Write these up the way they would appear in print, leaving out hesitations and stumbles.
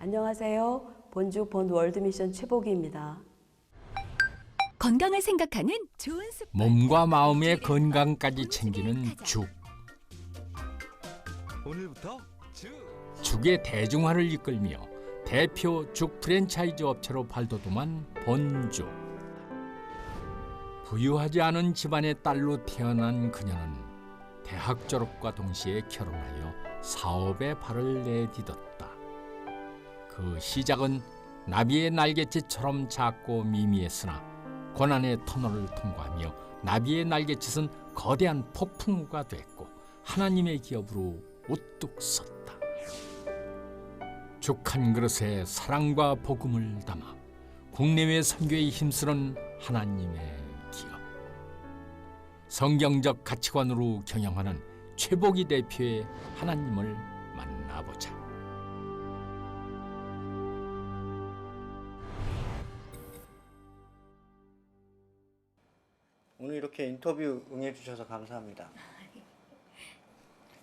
안녕하세요. 본주 본월드미션 최복희입니다. 건강을 생각하는 좋은 습관. 몸과 마음의 건강까지 챙기는 죽. 오늘부터 죽의 대중화를 이끌며 대표 죽 프랜차이즈 업체로 발돋움한 본죽. 부유하지 않은 집안의 딸로 태어난 그녀는 대학 졸업과 동시에 결혼하여 사업에 발을 내딛었다. 그 시작은 나비의 날갯짓처럼 작고 미미했으나 고난의 터널을 통과하며 나비의 날갯짓은 거대한 폭풍우가 됐고 하나님의 기업으로 우뚝 섰다. 죽 한 그릇에 사랑과 복음을 담아 국내외 선교에 힘쓰는 하나님의 기업. 성경적 가치관으로 경영하는 최복희 대표의 하나님을 만나보자. 오늘 이렇게 인터뷰 응해주셔서 감사합니다.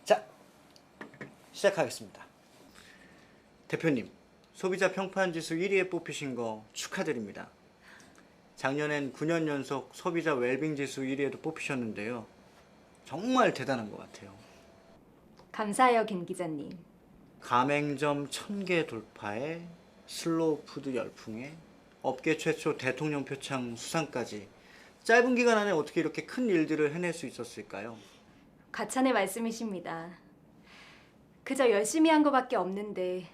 자, 시작하겠습니다. 대표님, 소비자 평판지수 1위에 뽑히신 거 축하드립니다. 작년엔 9년 연속 소비자 웰빙지수 1위에도 뽑히셨는데요. 정말 대단한 것 같아요. 감사해요, 김 기자님. 가맹점 1000개 돌파에 슬로우 푸드 열풍에 업계 최초 대통령 표창 수상까지 짧은 기간 안에 어떻게 이렇게 큰 일들을 해낼 수 있었을까요? 과찬의 말씀이십니다. 그저 열심히 한 거밖에 없는데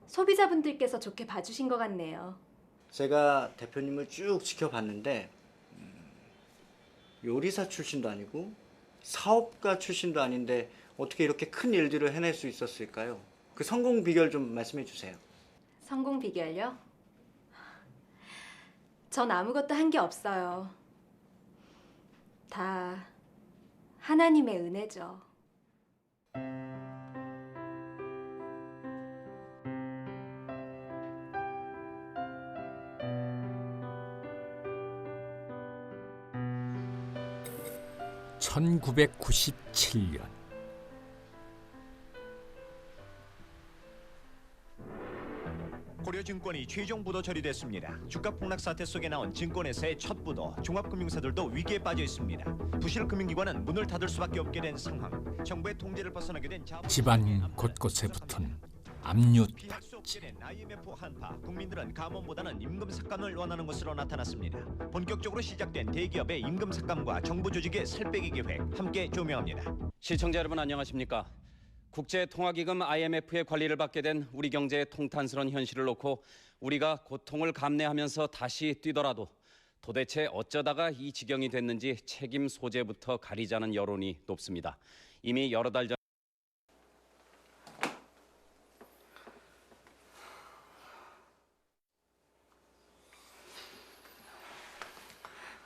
소비자분들께서 좋게 봐주신 것 같네요. 제가 대표님을 쭉 지켜봤는데 요리사 출신도 아니고 사업가 출신도 아닌데 어떻게 이렇게 큰 일들을 해낼 수 있었을까요? 그 성공 비결 좀 말씀해 주세요. 성공 비결요? 전 아무것도 한 게 없어요. 다 하나님의 은혜죠. (1997년) 고려증권이 최종 부도 처리됐습니다. 주가 폭락 사태 속에 나온 증권회사의 첫 부도, 종합금융사들도 위기에 빠져 있습니다. 부실 금융기관은 문을 닫을 수밖에 없게 된 상황. 정부의 통제를 벗어나게 된 집안 곳곳에 붙은 압류딱지. IMF 한파, 국민들은 감원보다는 임금 삭감을 원하는 것으로 나타났습니다. 본격적으로 시작된 대기업의 임금 삭감과 정부 조직의 살빼기 계획 함께 조명합니다. 시청자 여러분 안녕하십니까? 국제통화기금 IMF의 관리를 받게 된 우리 경제의 통탄스러운 현실을 놓고 우리가 고통을 감내하면서 다시 뛰더라도 도대체 어쩌다가 이 지경이 됐는지 책임 소재부터 가리자는 여론이 높습니다. 이미 여러 달 전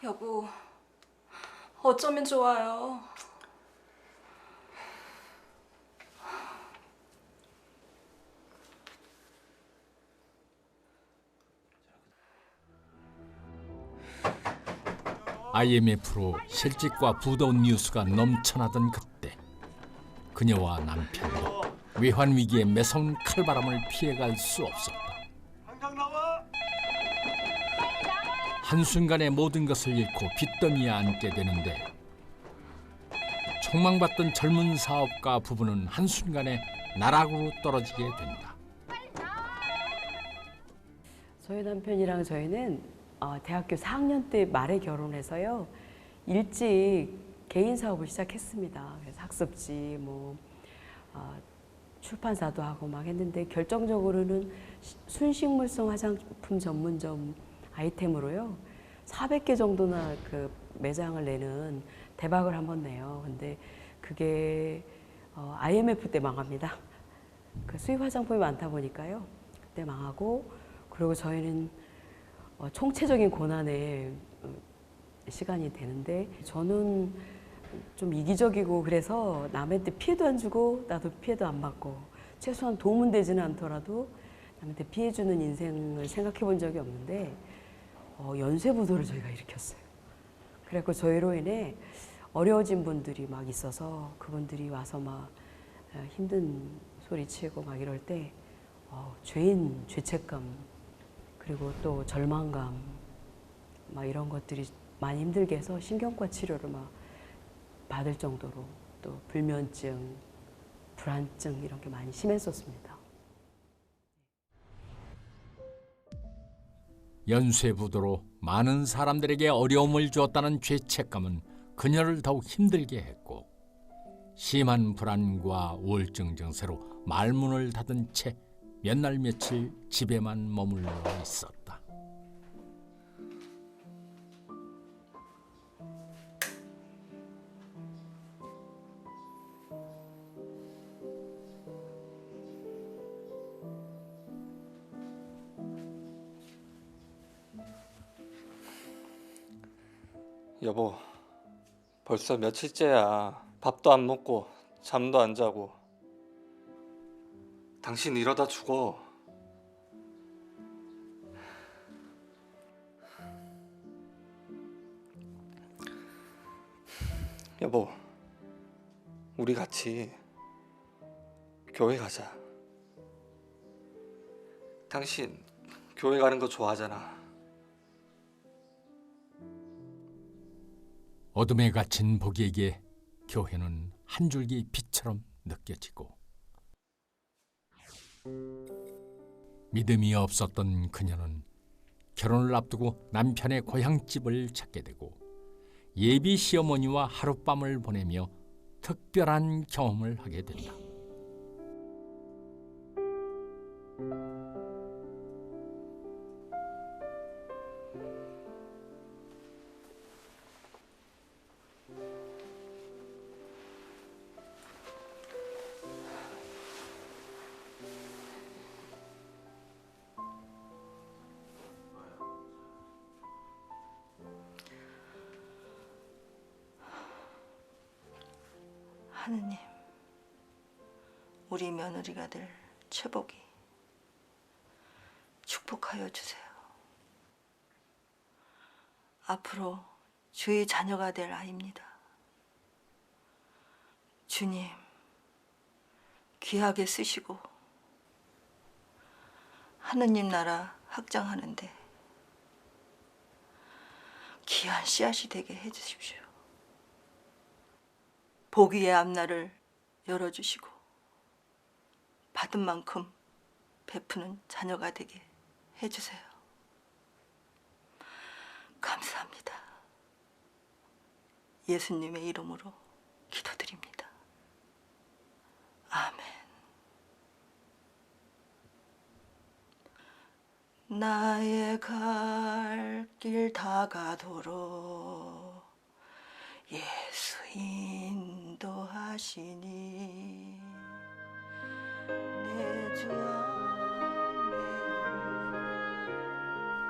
여보, 어쩌면 좋아요. IMF로 실직과 부도운 뉴스가 넘쳐나던 그때 그녀와 남편도 외환 위기의 매서운 칼바람을 피해갈 수 없었다. 한순간에 모든 것을 잃고 빚더미에 앉게 되는데 촉망받던 젊은 사업가 부부는 한순간에 나락으로 떨어지게 된다. 저희 남편이랑 저희는 대학교 4학년 때 말에 결혼해서요. 일찍 개인 사업을 시작했습니다. 그래서 학습지, 출판사도 하고 막 했는데 결정적으로는 순식물성 화장품 전문점 아이템으로요. 400개 정도나 그 매장을 내는 대박을 한번 내요. 근데 그게 IMF 때 망합니다. 그 수입 화장품이 많다 보니까요. 그때 망하고 그리고 저희는 총체적인 고난의 시간이 되는데 저는 좀 이기적이고 그래서 남한테 피해도 안 주고 나도 피해도 안 받고 최소한 도움은 되지는 않더라도 남한테 피해 주는 인생을 생각해 본 적이 없는데 연쇄부도를 저희가 일으켰어요. 그래서 저희로 인해 어려워진 분들이 막 있어서 그분들이 와서 막 힘든 소리 치고 막 이럴 때 죄인 죄책감 그리고 또 절망감 막 이런 것들이 많이 힘들게 해서 신경과 치료를 막 받을 정도로 또 불면증, 불안증 이런 게 많이 심했었습니다. 연쇄부도로 많은 사람들에게 어려움을 주었다는 죄책감은 그녀를 더욱 힘들게 했고 심한 불안과 우울증 증세로 말문을 닫은 채 몇 날 며칠 집에만 머물러 있었다. 여보, 벌써 며칠째야. 밥도 안 먹고 잠도 안 자고. 당신 이러다 죽어. 여보, 우리 같이 교회 가자. 당신 교회 가는 거 좋아하잖아. 어둠에 갇힌 보기에게 교회는 한 줄기 빛처럼 느껴지고 믿음이 없었던 그녀는 결혼을 앞두고 남편의 고향집을 찾게 되고 예비 시어머니와 하룻밤을 보내며 특별한 경험을 하게 된다. 하느님, 우리 며느리가 될 최복이 축복하여 주세요. 앞으로 주의 자녀가 될 아이입니다. 주님, 귀하게 쓰시고 하느님 나라 확장하는데 귀한 씨앗이 되게 해주십시오. 보기의 앞날을 열어주시고 받은 만큼 베푸는 자녀가 되게 해주세요. 감사합니다. 예수님의 이름으로 기도드립니다. 아멘. 나의 갈 길 다 가도록 예수 인도하시니 내 주 안에.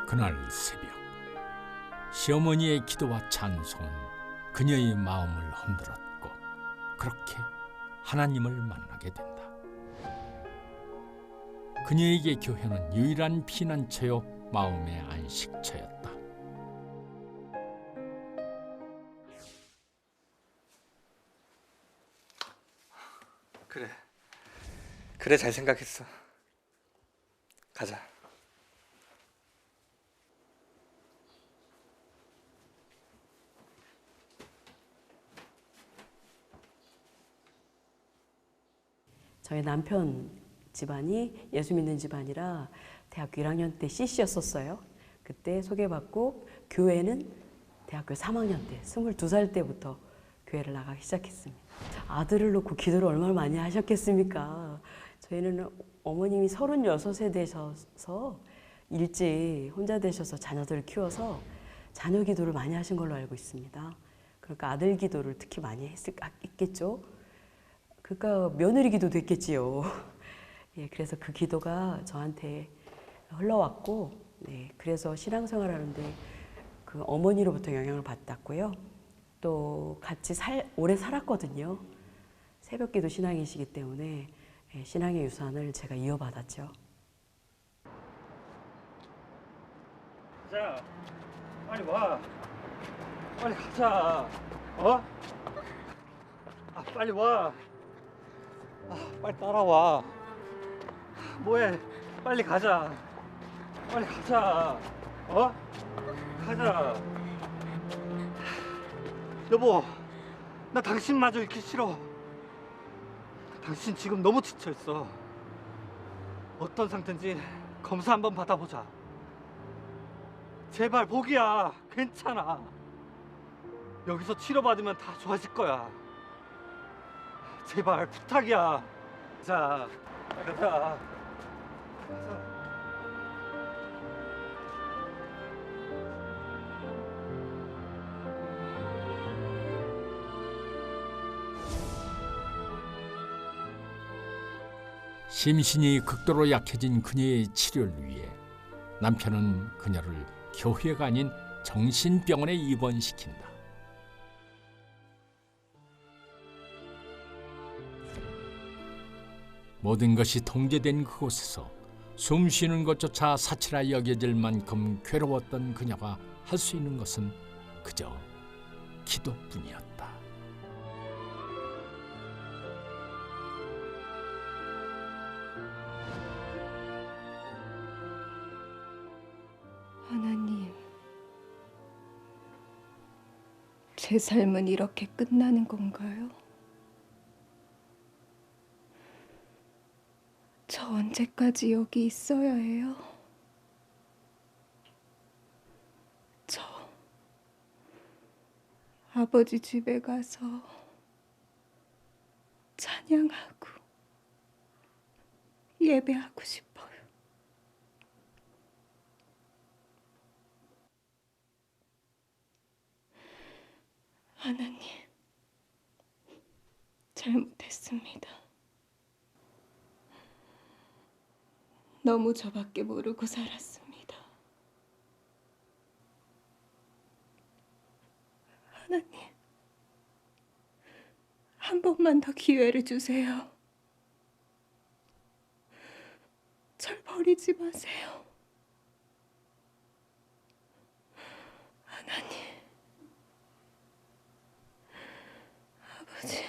그날 새벽 시어머니의 기도와 찬송은 그녀의 마음을 흔들었고 그렇게 하나님을 만나게 된다. 그녀에게 교회는 유일한 피난처요 마음의 안식처였다. 그래 잘 생각했어. 가자. 저희 남편 집안이 예수 믿는 집안이라 대학교 1학년 때 CC였었어요. 그때 소개받고 교회는 대학교 3학년 때 22살 때부터 교회를 나가기 시작했습니다. 아들을 놓고 기도를 얼마나 많이 하셨겠습니까? 저희는 어머님이 36세 되셔서 일찍 혼자 되셔서 자녀들을 키워서 자녀 기도를 많이 하신 걸로 알고 있습니다. 그러니까 아들 기도를 특히 많이 했겠죠. 그러니까 며느리 기도도 했겠지요. 예, 그래서 그 기도가 저한테 흘러왔고, 네, 그래서 신앙생활하는데 그 어머니로부터 영향을 받았고요. 또 같이 오래 살았거든요. 새벽기도 신앙이시기 때문에 예, 신앙의 유산을 제가 이어받았죠. 가자. 빨리 와. 빨리 가자. 어? 빨리 와. 빨리 따라와. 뭐해? 빨리 가자. 빨리 가자. 어? 가자. 여보, 나 당신마저 잃기 싫어. 당신 지금 너무 지쳐있어. 어떤 상태인지 검사 한번 받아보자. 제발 복이야. 괜찮아. 여기서 치료받으면 다 좋아질 거야. 제발 부탁이야. 자, 가자. 심신이 극도로 약해진 그녀의 치료를 위해 남편은 그녀를 교회가 아닌 정신병원에 입원시킨다. 모든 것이 통제된 그곳에서 숨 쉬는 것조차 사치라 여겨질 만큼 괴로웠던 그녀가 할 수 있는 것은 그저 기도뿐이었다. 하나님, 제 삶은 이렇게 끝나는 건가요? 저 언제까지 여기 있어야 해요? 저 아버지 집에 가서 찬양하고 예배하고 싶어요. 하나님, 잘못했습니다. 너무 저밖에 모르고 살았습니다. 하나님, 한 번만 더 기회를 주세요. 절 버리지 마세요. 하나님, 아버지.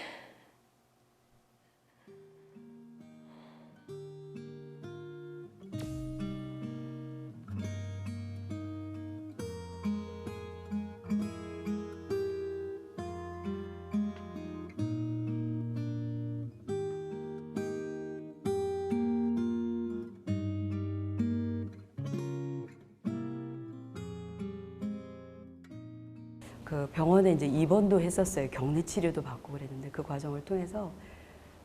그 병원에 이제 입원도 했었어요. 격리 치료도 받고 그랬는데 그 과정을 통해서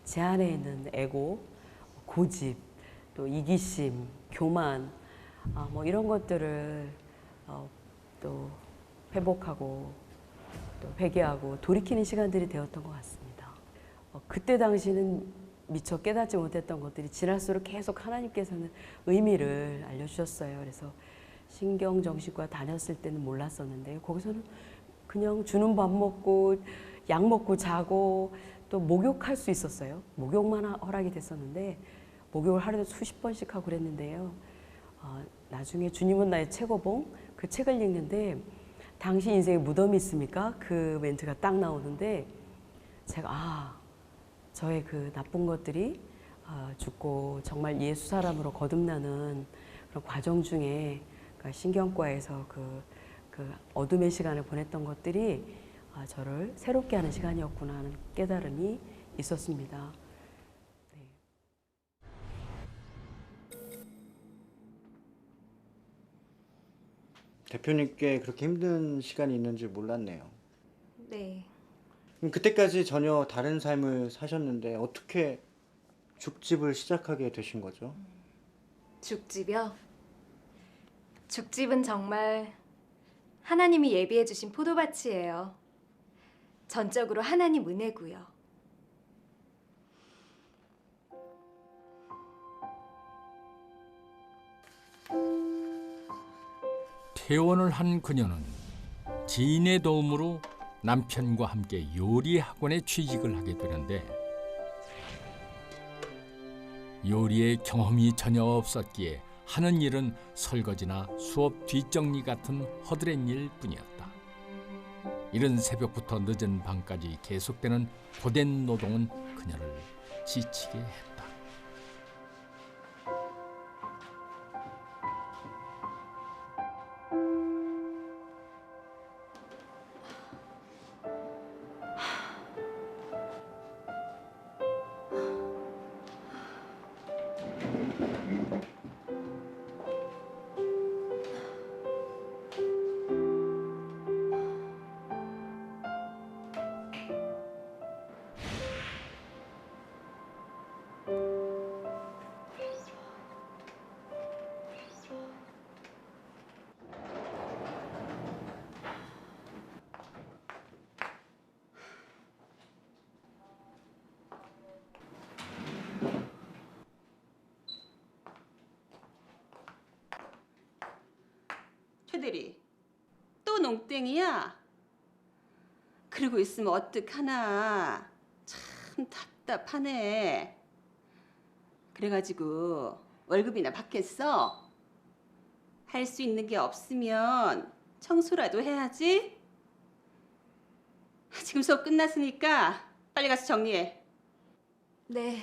제 안에 있는 에고, 고집, 또 이기심, 교만, 뭐 이런 것들을 또 회복하고 또 회개하고 돌이키는 시간들이 되었던 것 같습니다. 그때 당시는 미처 깨닫지 못했던 것들이 지날수록 계속 하나님께서는 의미를 알려주셨어요. 그래서 신경정신과 다녔을 때는 몰랐었는데 거기서는 그냥 주는 밥 먹고 약 먹고 자고 또 목욕할 수 있었어요. 목욕만 허락이 됐었는데 목욕을 하루에 수십 번씩 하고 그랬는데요. 나중에 주님은 나의 최고봉 그 책을 읽는데 당신 인생에 무덤이 있습니까? 그 멘트가 딱 나오는데 제가 저의 그 나쁜 것들이 죽고 정말 예수 사람으로 거듭나는 그런 과정 중에 그러니까 신경과에서 그 어둠의 시간을 보냈던 것들이 저를 새롭게 하는 시간이었구나 하는 깨달음이 있었습니다. 네. 대표님께 그렇게 힘든 시간이 있는 줄 몰랐네요. 네. 그럼 그때까지 전혀 다른 삶을 사셨는데 어떻게 죽집을 시작하게 되신 거죠? 죽집이요? 죽집은 정말 하나님이 예비해 주신 포도밭이에요. 전적으로 하나님 은혜고요. 퇴원을 한 그녀는 지인의 도움으로 남편과 함께 요리 학원에 취직을 하게 되는데 요리에 경험이 전혀 없었기에 하는 일은 설거지나 수업 뒷정리 같은 허드렛 일 뿐이었다. 이른 새벽부터 늦은 밤까지 계속되는 고된 노동은 그녀를 지치게 했다. 새들이 또 농땡이야? 그러고 있으면 어떡하나. 참 답답하네. 그래가지고 월급이나 받겠어? 할 수 있는 게 없으면 청소라도 해야지. 지금 수업 끝났으니까 빨리 가서 정리해. 네.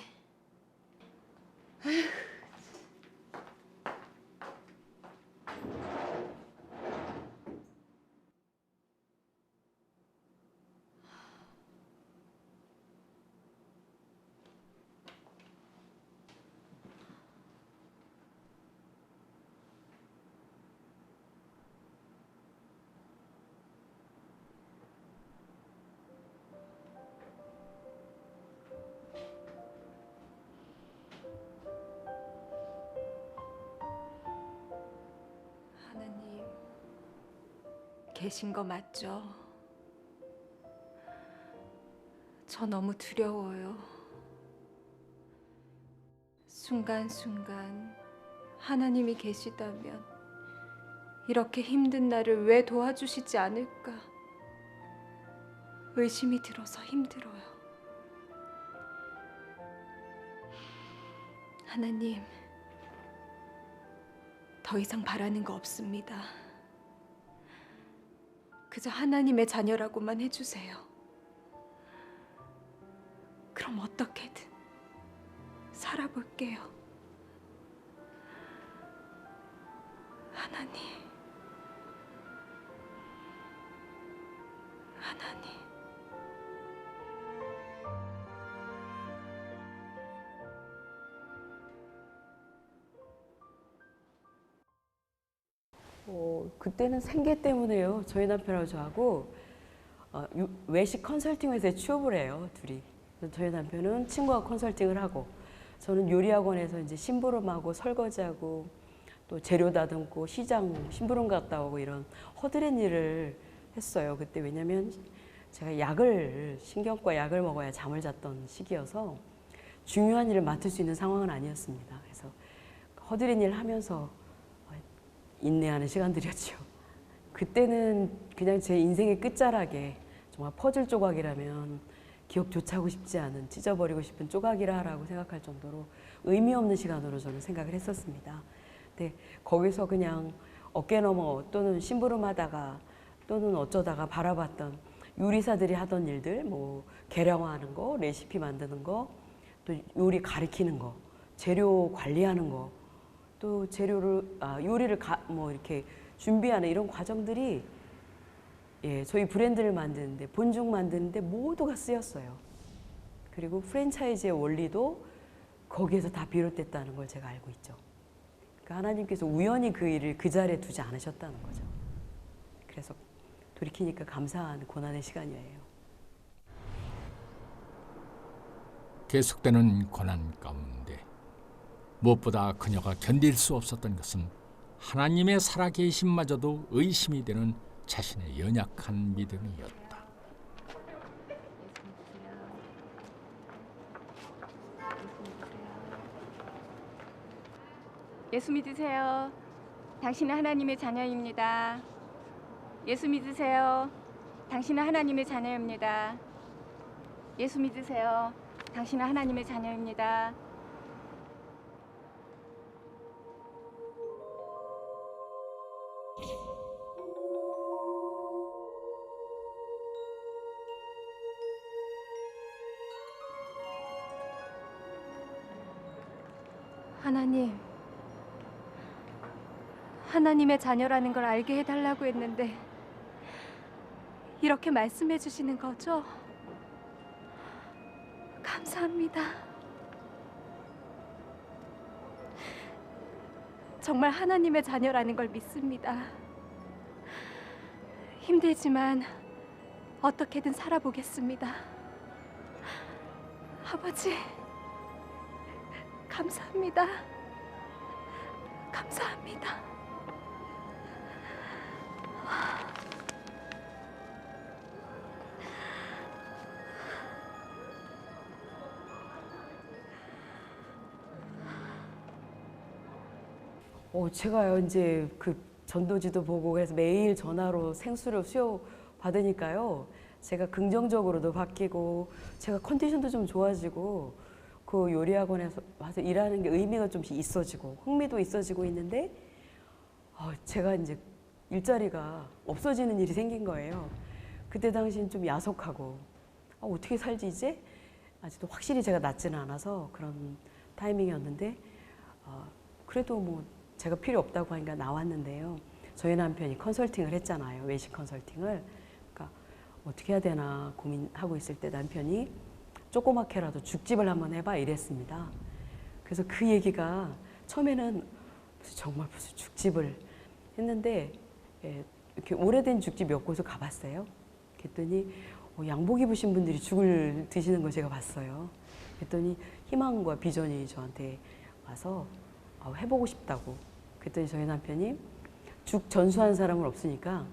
하나님, 계신 거 맞죠? 저 너무 두려워요. 순간순간 하나님이 계시다면 이렇게 힘든 나를 왜 도와주시지 않을까? 의심이 들어서 힘들어요. 하나님, 더 이상 바라는 거 없습니다. 그저 하나님의 자녀라고만 해주세요. 그럼 어떻게든 살아볼게요. 하나님, 하나님. 그때는 생계 때문에요. 저희 남편하고 저하고 외식 컨설팅 회사에 취업을 해요, 둘이. 그래서 저희 남편은 친구하고 컨설팅을 하고, 저는 요리학원에서 이제 심부름하고 설거지하고 또 재료 다듬고 시장 심부름 갔다 오고 이런 허드렛 일을 했어요. 그때 왜냐면 제가 신경과 약을 먹어야 잠을 잤던 시기여서 중요한 일을 맡을 수 있는 상황은 아니었습니다. 그래서 허드렛 일 하면서 인내하는 시간들이었죠. 그때는 그냥 제 인생의 끝자락에 정말 퍼즐 조각이라면 기억조차 하고 싶지 않은, 찢어버리고 싶은 조각이라고 생각할 정도로 의미 없는 시간으로 저는 생각을 했었습니다. 근데 거기서 그냥 어깨 너머 또는 심부름하다가 또는 어쩌다가 바라봤던 요리사들이 하던 일들, 뭐 계량화하는 거, 레시피 만드는 거, 또 요리 가리키는 거, 재료 관리하는 거, 또 재료를 요리를 뭐 이렇게 준비하는 이런 과정들이 저희 브랜드를 만드는데, 본죽 만드는데 모두가 쓰였어요. 그리고 프랜차이즈의 원리도 거기에서 다 비롯됐다는 걸 제가 알고 있죠. 그러니까 하나님께서 우연히 그 일을 그 자리에 두지 않으셨다는 거죠. 그래서 돌이키니까 감사한 고난의 시간이에요. 계속되는 고난 가운데 무엇보다 그녀가 견딜 수 없었던 것은 하나님의 살아계심마저도 의심이 되는 자신의 연약한 믿음이었다. 예수 믿으세요. 당신은 하나님의 자녀입니다. 예수 믿으세요. 당신은 하나님의 자녀입니다. 예수 믿으세요. 당신은 하나님의 자녀입니다. 하나님, 하나님의 자녀라는 걸 알게 해달라고 했는데 이렇게 말씀해 주시는 거죠? 감사합니다. 정말 하나님의 자녀라는 걸 믿습니다. 힘들지만 어떻게든 살아보겠습니다. 아버지, 감사합니다. 감사합니다. 제가요 이제 전도지도 보고 그래서 매일 전화로 생수를 수요 받으니까요. 제가 긍정적으로도 바뀌고 제가 컨디션도 좀 좋아지고 그 요리학원에서 와서 일하는 게 의미가 좀 있어지고 흥미도 있어지고 있는데 제가 이제 일자리가 없어지는 일이 생긴 거예요. 그때 당시엔 좀 야속하고 어떻게 살지 이제? 아직도 확실히 제가 낫지는 않아서 그런 타이밍이었는데 그래도 뭐 제가 필요 없다고 하니까 나왔는데요. 저희 남편이 컨설팅을 했잖아요. 외식 컨설팅을. 그러니까 어떻게 해야 되나 고민하고 있을 때 남편이 조그맣게라도 죽집을 한번 해봐 이랬습니다. 그래서 그 얘기가 처음에는 정말 무슨 죽집을 했는데 이렇게 오래된 죽집 몇 곳을 가봤어요. 그랬더니 양복 입으신 분들이 죽을 드시는 걸 제가 봤어요. 그랬더니 희망과 비전이 저한테 와서 해보고 싶다고. 그랬더니 저희 남편이 죽 전수한 사람은 없으니까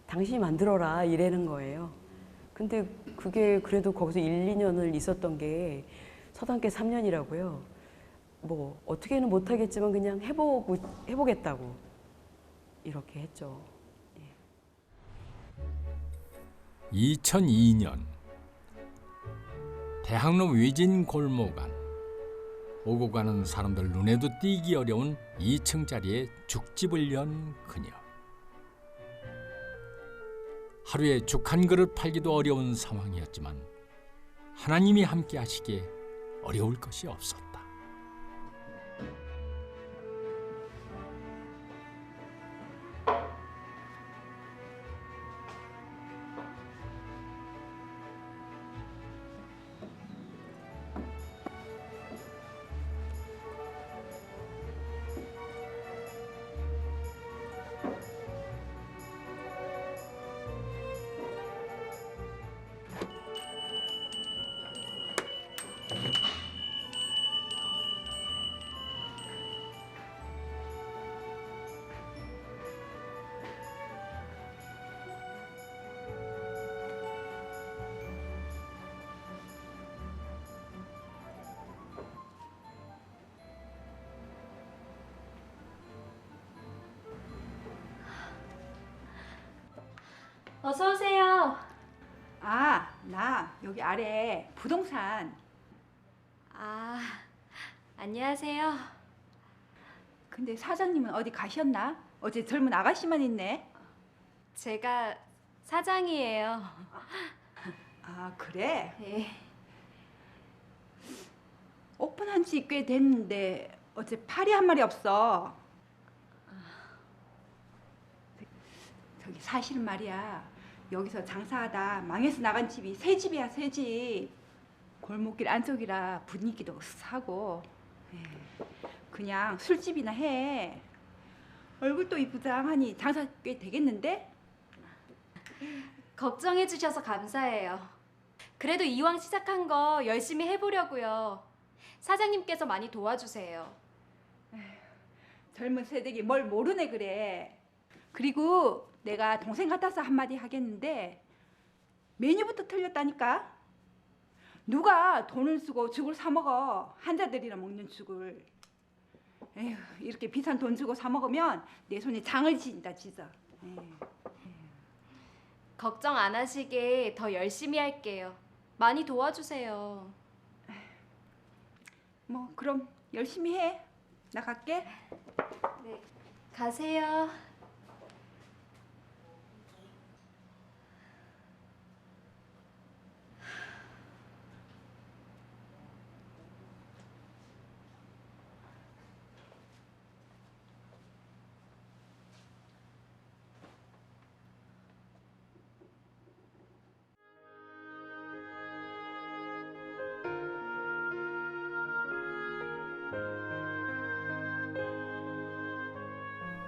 당신이 만들어라 이래는 거예요. 근데 그게 그래도 거기서 1, 2년을 있었던 게 서당계 3년이라고요. 뭐 어떻게는 못하겠지만 그냥 해보겠다고 이렇게 했죠. 2002년 대학로 외진 골목 안 오고 가는 사람들 눈에도 띄기 어려운 2층짜리에 죽집을 연 그녀. 하루에 죽 한 그릇 팔기도 어려운 상황이었지만 하나님이 함께 하시기에 어려울 것이 없었다. 어서 오세요. 나 여기 아래 부동산. 안녕하세요. 근데 사장님은 어디 가셨나? 어제 젊은 아가씨만 있네. 제가 사장이에요. 그래? 네. 오픈한 지 꽤 됐는데 어제 파리 한 마리 없어. 저기 사실은 말이야. 여기서 장사하다 망해서 나간 집이 새 집이야, 새 집. 골목길 안쪽이라 분위기도 사고. 그냥 술집이나 해. 얼굴도 이쁘장하니 장사 꽤 되겠는데? 걱정해 주셔서 감사해요. 그래도 이왕 시작한 거 열심히 해보려고요. 사장님께서 많이 도와주세요. 젊은 세대기 뭘 모르네 그래. 그리고 내가 동생 같아서 한마디 하겠는데 메뉴부터 틀렸다니까. 누가 돈을 쓰고 죽을 사 먹어. 환자들이나 먹는 죽을. 에휴, 이렇게 비싼 돈 주고 사 먹으면 내 손에 장을 지진다 진짜. 걱정 안 하시게 더 열심히 할게요. 많이 도와주세요. 뭐 그럼 열심히 해. 나 갈게. 네, 가세요.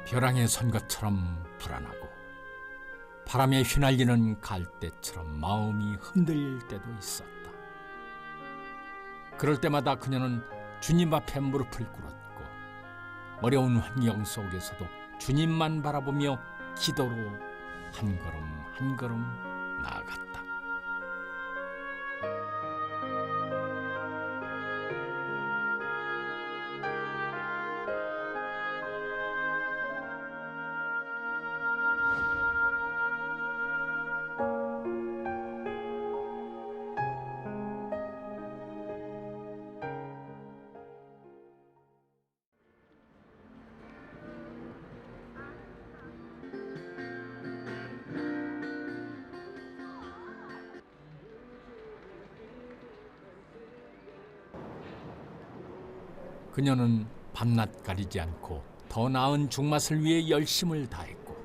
벼랑에 선 것처럼 불안하고 바람에 휘날리는 갈대처럼 마음이 흔들릴 때도 있었다. 그럴 때마다 그녀는 주님 앞에 무릎을 꿇었고 어려운 환경 속에서도 주님만 바라보며 기도로 한 걸음 한 걸음 나아갔다. 그녀는 밤낮 가리지 않고 더 나은 죽맛을 위해 열심을 다했고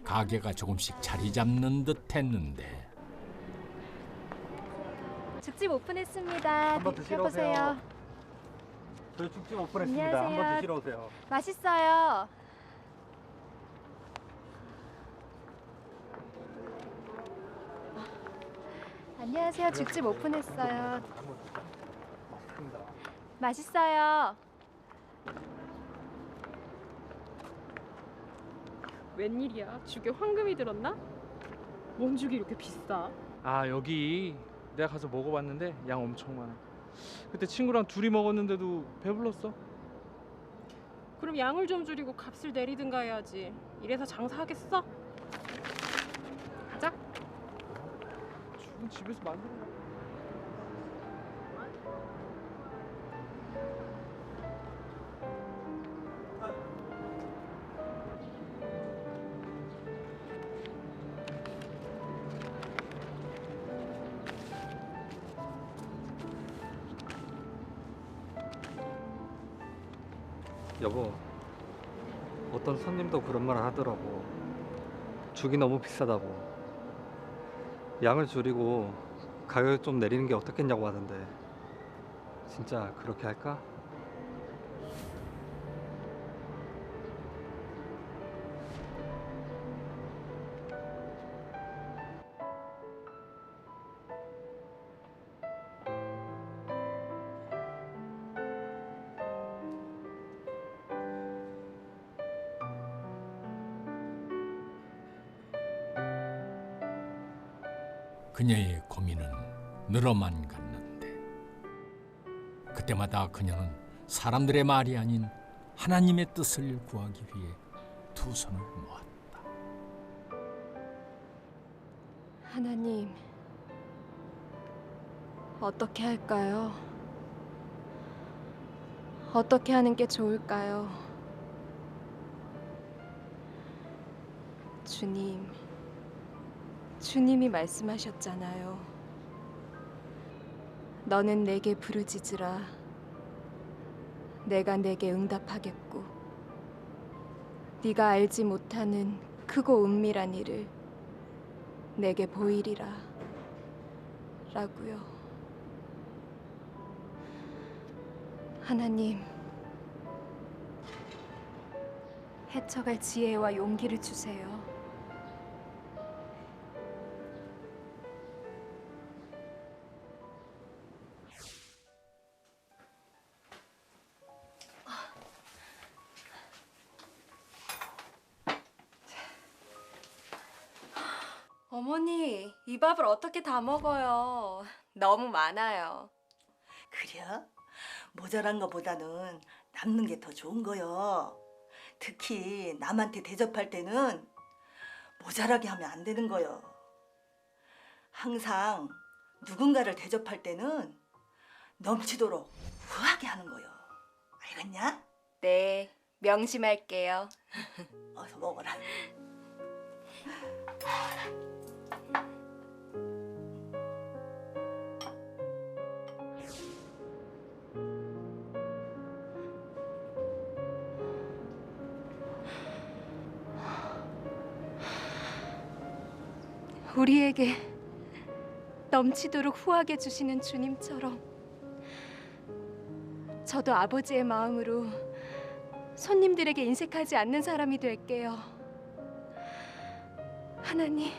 가게가 조금씩 자리 잡는 듯 했는데 죽집 오픈했습니다. 한번 드시러 오세요. 저희 죽집 오픈했습니다. 안녕하세요. 한번 드시러 오세요. 맛있어요. 안녕하세요. 죽집 오픈했어요. 맛있어요. 웬일이야? 죽에 황금이 들었나? 뭔 죽이 이렇게 비싸? 아 여기 내가 가서 먹어봤는데 양 엄청 많아. 그때 친구랑 둘이 먹었는데도 배불렀어. 그럼 양을 좀 줄이고 값을 내리든가 해야지. 이래서 장사하겠어? 가자. 죽은 집에서 만들어. 여보, 어떤 손님도 그런 말 하더라고. 죽이 너무 비싸다고. 양을 줄이고 가격을 좀 내리는 게 어떻겠냐고 하던데. 진짜 그렇게 할까? 그녀의 고민은 늘어만 갔는데 그때마다 그녀는 사람들의 말이 아닌 하나님의 뜻을 구하기 위해 두 손을 모았다. 하나님, 어떻게 할까요? 어떻게 하는 게 좋을까요? 주님이 말씀하셨잖아요. 너는 내게 부르짖으라. 내가 내게 응답하겠고 네가 알지 못하는 크고 은밀한 일을 내게 보이리라. 라고요. 하나님, 헤쳐갈 지혜와 용기를 주세요. 어머니, 이 밥을 어떻게 다 먹어요? 너무 많아요. 그래? 모자란 거보다는 남는 게 더 좋은 거요. 특히 남한테 대접할 때는 모자라게 하면 안 되는 거요. 항상 누군가를 대접할 때는 넘치도록 후하게 하는 거요. 알겠냐? 네, 명심할게요. 어서 먹어라. 우리에게 넘치도록 후하게 주시는 주님처럼 저도 아버지의 마음으로 손님들에게 인색하지 않는 사람이 될게요. 하나님,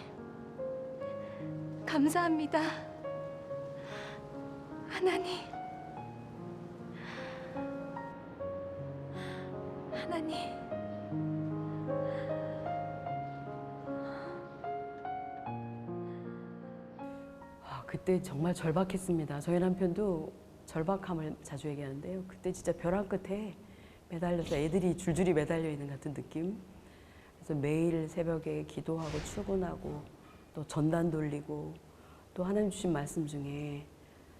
감사합니다. 하나님, 하나님. 그때 정말 절박했습니다. 저희 남편도 절박함을 자주 얘기하는데요. 그때 진짜 벼랑 끝에 매달려서 애들이 줄줄이 매달려 있는 같은 느낌. 그래서 매일 새벽에 기도하고 출근하고 또 전단 돌리고 또 하나님 주신 말씀 중에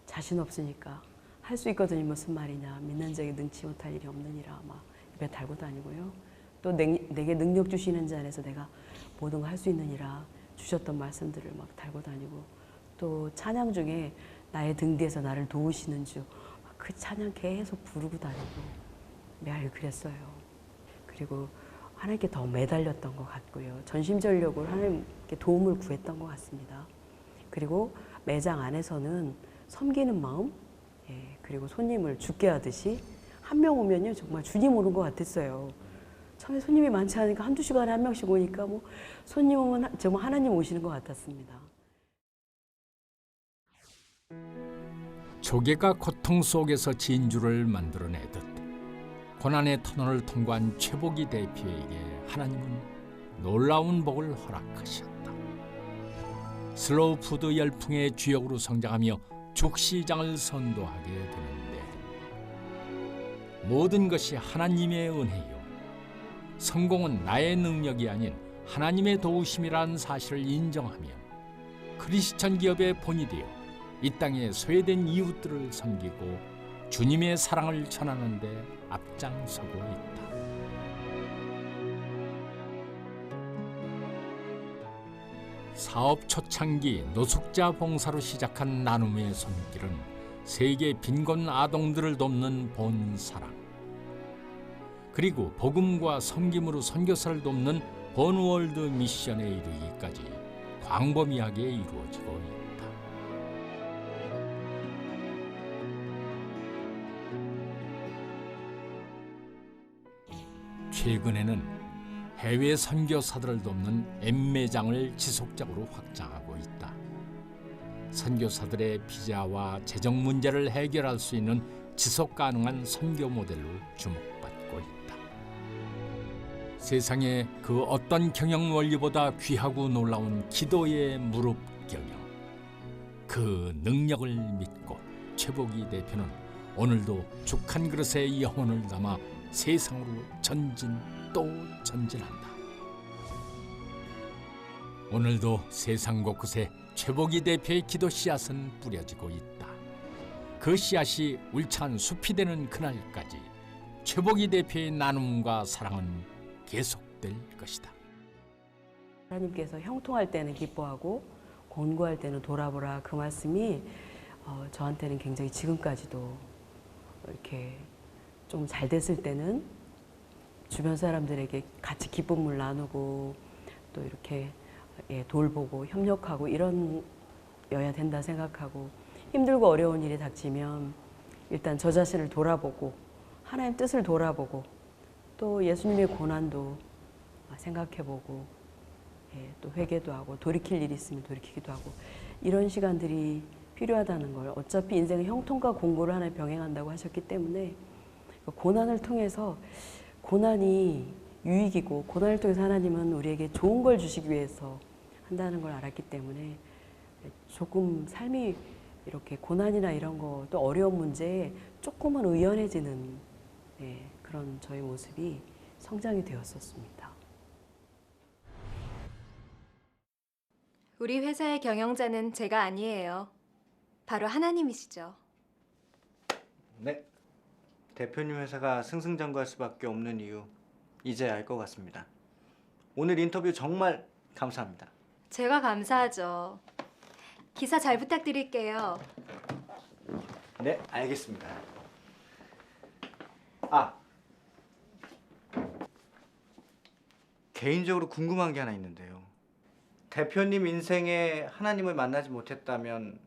자신 없으니까 할 수 있거든요. 무슨 말이냐. 믿는 자에게 능치 못할 일이 없느니라 막 입에 달고 다니고요. 또 내게 능력 주시는 자 안에서 내가 모든 걸 할 수 있느니라 주셨던 말씀들을 막 달고 다니고 또 찬양 중에 나의 등 뒤에서 나를 도우시는 주 그 찬양 계속 부르고 다니고 매일 그랬어요. 그리고 하나님께 더 매달렸던 것 같고요. 전심전력으로 하나님께 도움을 구했던 것 같습니다. 그리고 매장 안에서는 섬기는 마음, 그리고 손님을 죽게 하듯이 한 명 오면요 정말 주님 오는 것 같았어요. 처음에 손님이 많지 않으니까 한두 시간에 한 명씩 오니까 뭐 손님 오면 정말 하나님 오시는 것 같았습니다. 조개가 고통 속에서 진주를 만들어내듯 고난의 터널을 통과한 최복이 대표에게 하나님은 놀라운 복을 허락하셨다. 슬로우 푸드 열풍의 주역으로 성장하며 죽시장을 선도하게 되는데 모든 것이 하나님의 은혜요. 성공은 나의 능력이 아닌 하나님의 도우심이라는 사실을 인정하며 크리스천 기업의 본이 되어 이 땅에 소외된 이웃들을 섬기고 주님의 사랑을 전하는 데 앞장서고 있다. 사업 초창기 노숙자 봉사로 시작한 나눔의 손길은 세계 빈곤 아동들을 돕는 본사랑, 그리고 복음과 섬김으로 선교사를 돕는 본월드 미션에 이르기까지 광범위하게 이루어지고 있다. 최근에는 해외 선교사들을 돕는 엠매장을 지속적으로 확장하고 있다. 선교사들의 비자와 재정 문제를 해결할 수 있는 지속 가능한 선교 모델로 주목받고 있다. 세상에 그 어떤 경영 원리보다 귀하고 놀라운 기도의 무릎 경영. 그 능력을 믿고 최복이 대표는 오늘도 죽 한 그릇에 영혼을 담아 세상으로 전진 또 전진한다. 오늘도 세상 곳곳에 최복이 대표의 기도 씨앗은 뿌려지고 있다. 그 씨앗이 울창한 숲이 되는 그날까지 최복이 대표의 나눔과 사랑은 계속될 것이다. 하나님께서 형통할 때는 기뻐하고 곤고할 때는 돌아보라, 그 말씀이 저한테는 굉장히 지금까지도 이렇게 좀 잘 됐을 때는 주변 사람들에게 같이 기쁨을 나누고 또 이렇게 돌보고 협력하고 이런여야 된다 생각하고, 힘들고 어려운 일이 닥치면 일단 저 자신을 돌아보고 하나님 뜻을 돌아보고 또 예수님의 고난도 생각해보고 또 회개도 하고 돌이킬 일이 있으면 돌이키기도 하고, 이런 시간들이 필요하다는 걸, 어차피 인생은 형통과 공고를 하나님 병행한다고 하셨기 때문에 고난을 통해서, 고난이 유익이고 고난을 통해서 하나님은 우리에게 좋은 걸 주시기 위해서 한다는 걸 알았기 때문에 조금 삶이 이렇게 고난이나 이런 거 또 어려운 문제에 조금은 의연해지는 그런 저의 모습이 성장이 되었었습니다. 우리 회사의 경영자는 제가 아니에요. 바로 하나님이시죠. 네, 대표님 회사가 승승장구할 수밖에 없는 이유 이제 알 것 같습니다. 오늘 인터뷰 정말 감사합니다. 제가 감사하죠. 기사 잘 부탁드릴게요. 네, 알겠습니다. 개인적으로 궁금한 게 하나 있는데요. 대표님 인생에 하나님을 만나지 못했다면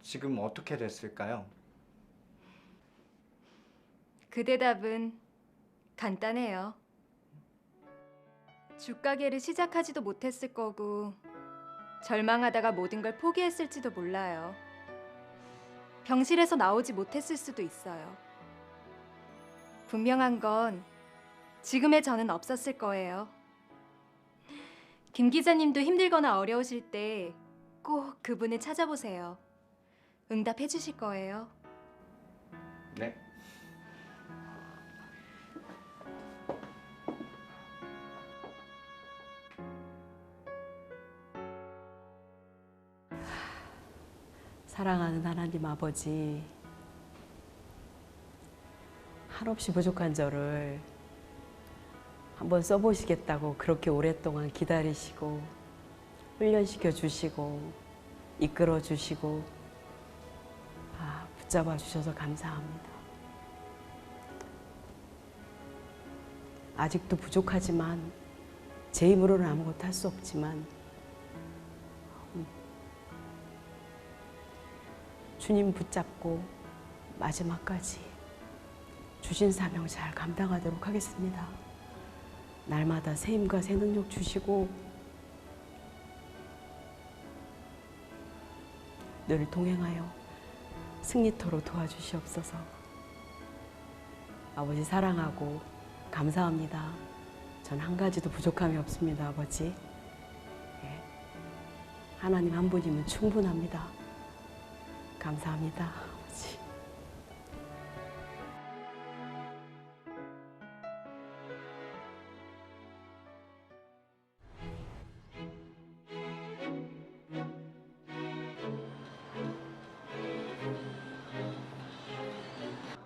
지금 어떻게 됐을까요? 그 대답은 간단해요. 죽가게를 시작하지도 못했을 거고 절망하다가 모든 걸 포기했을지도 몰라요. 병실에서 나오지 못했을 수도 있어요. 분명한 건 지금의 저는 없었을 거예요. 김 기자님도 힘들거나 어려우실 때 꼭 그분을 찾아보세요. 응답해 주실 거예요. 네. 사랑하는 하나님 아버지, 한없이 부족한 저를 한번 써보시겠다고 그렇게 오랫동안 기다리시고 훈련시켜 주시고 이끌어 주시고 붙잡아 주셔서 감사합니다. 아직도 부족하지만 제 힘으로는 아무것도 할 수 없지만 주님 붙잡고 마지막까지 주신 사명 잘 감당하도록 하겠습니다. 날마다 새 힘과 새 능력 주시고 늘 동행하여 승리토로 도와주시옵소서. 아버지 사랑하고 감사합니다. 전 한 가지도 부족함이 없습니다, 아버지. 예. 하나님 한 분이면 충분합니다. 감사합니다, 아버지.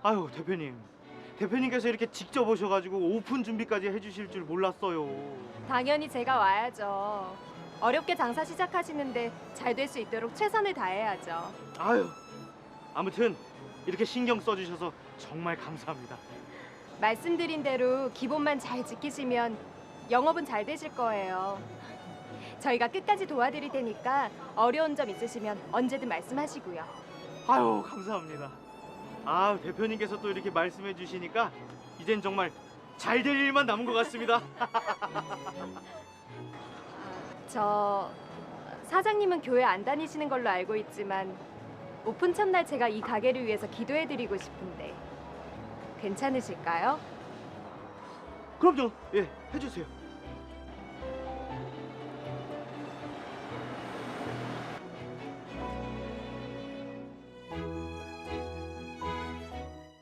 아유, 대표님께서 이렇게 직접 오셔가지고 오픈 준비까지 해주실 줄 몰랐어요. 당연히 제가 와야죠. 어렵게 장사 시작하시는데 잘 될 수 있도록 최선을 다해야죠. 아유, 아무튼 이렇게 신경 써주셔서 정말 감사합니다. 말씀드린 대로 기본만 잘 지키시면 영업은 잘 되실 거예요. 저희가 끝까지 도와드릴 테니까 어려운 점 있으시면 언제든 말씀하시고요. 아유, 감사합니다. 아, 대표님께서 또 이렇게 말씀해 주시니까 이젠 정말 잘 될 일만 남은 것 같습니다. 저 사장님은 교회 안 다니시는 걸로 알고 있지만 오픈 첫날 제가 이 가게를 위해서 기도해드리고 싶은데 괜찮으실까요? 그럼요. 예, 해주세요.